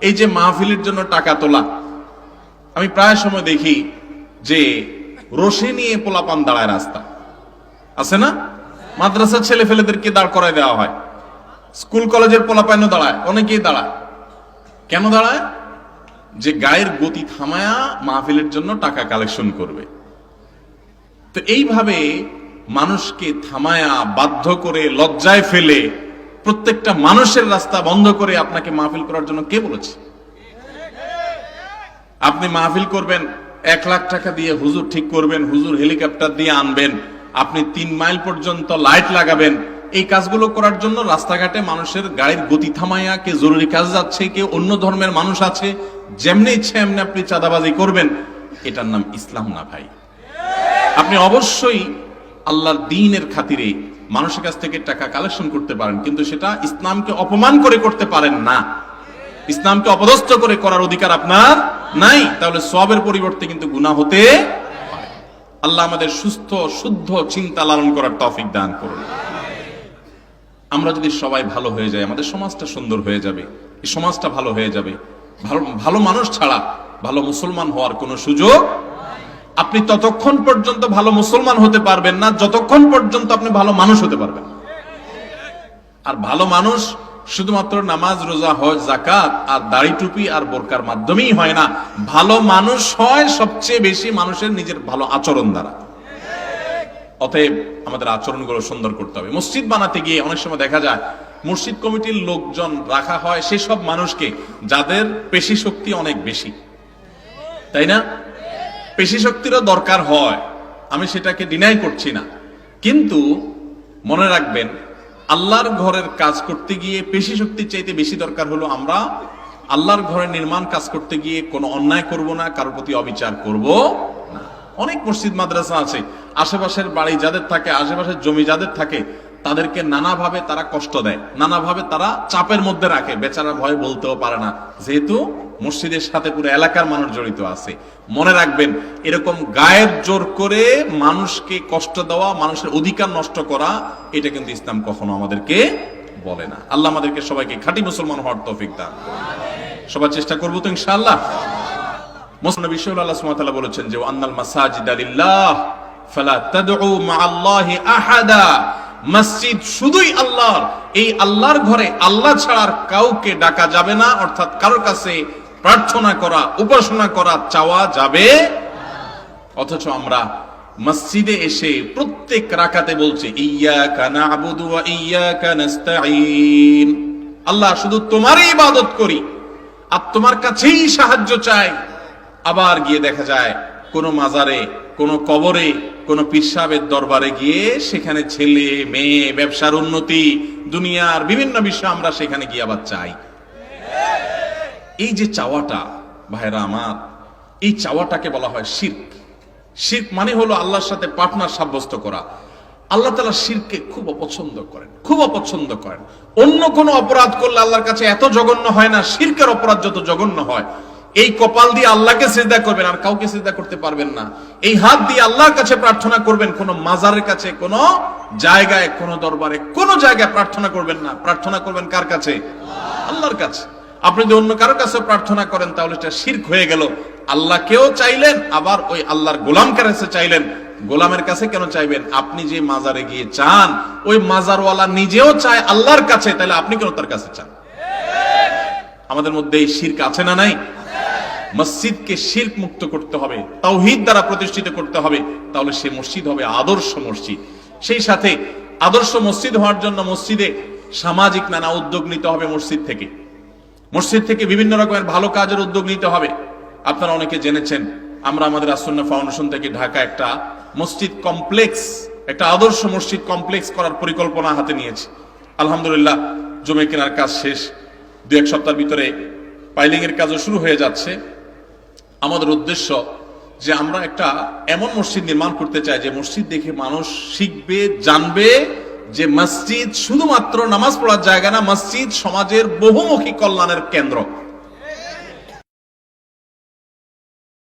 এই যে মাহফিলের জন্য টাকা তোলা, আমি প্রায় সময় দেখি যে রশি নিয়ে পোলাপান দাঁড়ায়, রাস্তা আছে না, মাদ্রাসার ছেলে ফেলেদেরকে দাঁড় করায় দেওয়া হয়, স্কুল কলেজের পোলাপানও দাঁড়ায়, অনেকেই দাঁড়ায়। কেন দাঁড়ায়? যে গায়ের গতি থামায়া মাহফিলের জন্য টাকা কালেকশন করবে। তো এইভাবে মানুষকে থামায়া, বাধ্য করে, লজ্জায় ফেলে প্রত্যেকটা মানুষের রাস্তা বন্ধ করে আপনাকে মাহফিল করার জন্য কে বলেছে? আপনি মাহফিল করবেন 1 লাখ টাকা দিয়ে, হুজুর ঠিক করবেন, হুজুর হেলিকপ্টার দিয়ে আনবেন, আপনি 3 মাইল পর্যন্ত লাইট লাগাবেন। এই কাজগুলো করার জন্য রাস্তাঘাটে মানুষের গাড়ির গতি থামাইয়া, কে জরুরি কাজ যাচ্ছে, কে অন্য ধর্মের মানুষ আছে, যেমনি ইচ্ছে এমনি আপনি চাঁদাবাজি করবেন। এটার নাম ইসলাম না ভাই। আপনি অবশ্যই আল্লাহর দ্বীনের খাতিরে মানুষের কাছ থেকে টাকা কালেকশন করতে পারেন, কিন্তু সেটা ইসলামকে অপমান করে করতে পারেন না। ইসলামকে অপদস্থ করে করার অধিকার আপনার নাই, তাহলে সওয়াবের পরিবর্তে কিন্তু গুনাহ হতে পারে। আল্লাহ আমাদের সুস্থ শুদ্ধ চিন্তা লালন করার তৌফিক দান করুন। আমরা যদি সবাই ভালো হয়ে যায়, আমাদের সমাজটা সুন্দর হয়ে যাবে, এই সমাজটা ভালো হয়ে যাবে। ভালো মানুষ ছাড়া ভালো মুসলমান হওয়ার কোনো সুযোগ। আপনি ততক্ষণ পর্যন্ত ভালো মুসলমান হতে পারবেন না যতক্ষণ পর্যন্ত আপনি ভালো মানুষ হতে পারবেন। আর ভালো মানুষ শুধুমাত্র নামাজ, রোজা, হজ, যাকাত আর দাড়ি টুপি আর বোরকার মাধ্যমেই হয় না। ভালো মানুষ হয় সবচেয়ে বেশি মানুষের নিজের ভালো আচরণ দ্বারা। অতএব আমাদের আচরণগুলো সুন্দর করতে হবে। মসজিদ বানাতে গিয়ে অনেক সময় দেখা যায় মসজিদ কমিটির লোকজন রাখা হয় সেসব মানুষকে যাদের পেশি শক্তি অনেক বেশি, তাই না? পেশি শক্তিরও দরকার হয়, আমি সেটাকে ডিনাই করছি না, কিন্তু মনে রাখবেন আল্লাহর ঘরের কাজ করতে গিয়ে পেশি শক্তির চাইতে বেশি দরকার হলো আমরা আল্লাহর ঘরের নির্মাণ কাজ করতে গিয়ে কোনো অন্যায় করব না, কারোর প্রতি অবিচার করব না। অনেক মসজিদ মাদ্রাসা আছে, আশেপাশের বাড়ি যাদের থাকে, আশেপাশের জমি যাদের থাকে, তাদেরকে নানাভাবে তারা কষ্ট দেয়, নানাভাবে তারা চাপের মধ্যে রাখে, বেচারা ভয় বলতেও পারে না, যেহেতু মসজিদের সাথে পুরো এলাকার মানুষ জড়িত আছে। মনে রাখবেন, এরকম গায়ের জোর করে মানুষকে কষ্ট দেওয়া, মানুষের অধিকার নষ্ট করা, এটা কিন্তু ইসলাম কখনো আমাদেরকে বলে না। আল্লাহ আমাদেরকে সবাইকে খাঁটি মুসলমান হওয়ার তৌফিক দান করুন। সবার চেষ্টা করবো তো ইনশাআল্লাহ। নবী সাল্লাল্লাহু আলাইহি ওয়াসাল্লাম বলেছেন যে আন্নাল মাসাজিদা লিল্লাহ ফালা তাদউ মাআল্লাহি আহাদা, মসজিদ শুধুই আল্লাহর, এই আল্লাহর ঘরে আল্লাহ ছাড়া আর কাউকে ডাকা যাবে না, অর্থাৎ কারোর কাছে প্রার্থনা করা, উপাসনা করা, চাওয়া যাবে। অথচ আমরা মসজিদে এসে প্রত্যেক রাকাতে বলছে ইয়্যাকা না'বুদু ওয়া ইয়্যাকা নাস্তাঈন, আল্লাহ শুধু তোমারই ইবাদত করি আর তোমার কাছেই সাহায্য চাই। আবার গিয়ে দেখা যায় কোন মাজারে, কোন কবরে, কোন পীর সাহেবের দরবারে গিয়ে সেখানে ছেলে মেয়ে, ব্যবসার উন্নতি, দুনিয়ার বিভিন্ন বিষয় আমরা সেখানে গিয়ে আবার চাই। এই যে চাওয়াটা ভাইরা আমার, এই চাওয়াটাকে বলা হয় শিরক। শিরক মানে হলো আল্লাহর সাথে পার্টনার সাব্যস্ত করা। আল্লাহ তাআলা শিরককে খুব অপছন্দ করেন, খুব অপছন্দ করেন। অন্য কোন অপরাধ করলে আল্লাহর কাছে এত জঘন্য হয় না, শিরকের অপরাধ যত জঘন্য হয়। এই কপাল দিয়ে আল্লাহকে সিজদা করবেন, আর কাউকে সিজদা করতে পারবেন না। এই হাত দিয়ে আল্লাহর কাছে প্রার্থনা করবেন, কোন মাজারের কাছে, কোন জায়গায়, কোন দরবারে, কোন জায়গায় প্রার্থনা করবেন না। প্রার্থনা করবেন কার কাছে? আল্লাহর কাছে। আপনি যদি অন্য কারোর কাছে প্রার্থনা করেন তাহলে এটা শিরক হয়ে গেল। আল্লাহকেও চাইলেন, আবার ওই আল্লাহর গোলামের কাছে চাইলেন। গোলামের কাছে কেন চাইবেন? আপনি যে মাজারে গিয়ে চান, ওই মাজারওয়ালা নিজেও চায় আল্লাহর কাছে, তাহলে আপনি কেন তার কাছে চান? আমাদের মধ্যে এই শিরক আছে না নাই? মসজিদকে শিরক মুক্ত করতে হবে, তাওহীদ দ্বারা প্রতিষ্ঠিত করতে হবে, তাহলে সে মসজিদ হবে আদর্শ মসজিদ। সেই সাথে আদর্শ মসজিদ হওয়ার জন্য মসজিদে সামাজিক নানা উদ্যোগ নিতে হবে। মসজিদ থেকে বিভিন্ন রকমের ভালো কাজের উদ্যোগ নিতে হবে। আপনারা অনেকে জেনেছেন, আমরা আমাদের আসুন্নাহ ফাউন্ডেশন থেকে ঢাকা একটা মসজিদ কমপ্লেক্স, একটা আদর্শ মসজিদ কমপ্লেক্স করার পরিকল্পনা হাতে নিয়েছি। আলহামদুলিল্লাহ, জমি কেনার কাজ শেষ, 2-1 সপ্তাহের ভিতরে পাইলিং এর কাজও শুরু হয়ে যাচ্ছে। আমাদের উদ্দেশ্য যে আমরা একটা এমন মসজিদ নির্মাণ করতে চাই যে মসজিদ দেখে মানুষ শিখবে, জানবে যে মসজিদ শুধুমাত্র নামাজ পড়ার জায়গা না, মসজিদ সমাজের বহুমুখী কল্যাণের কেন্দ্র।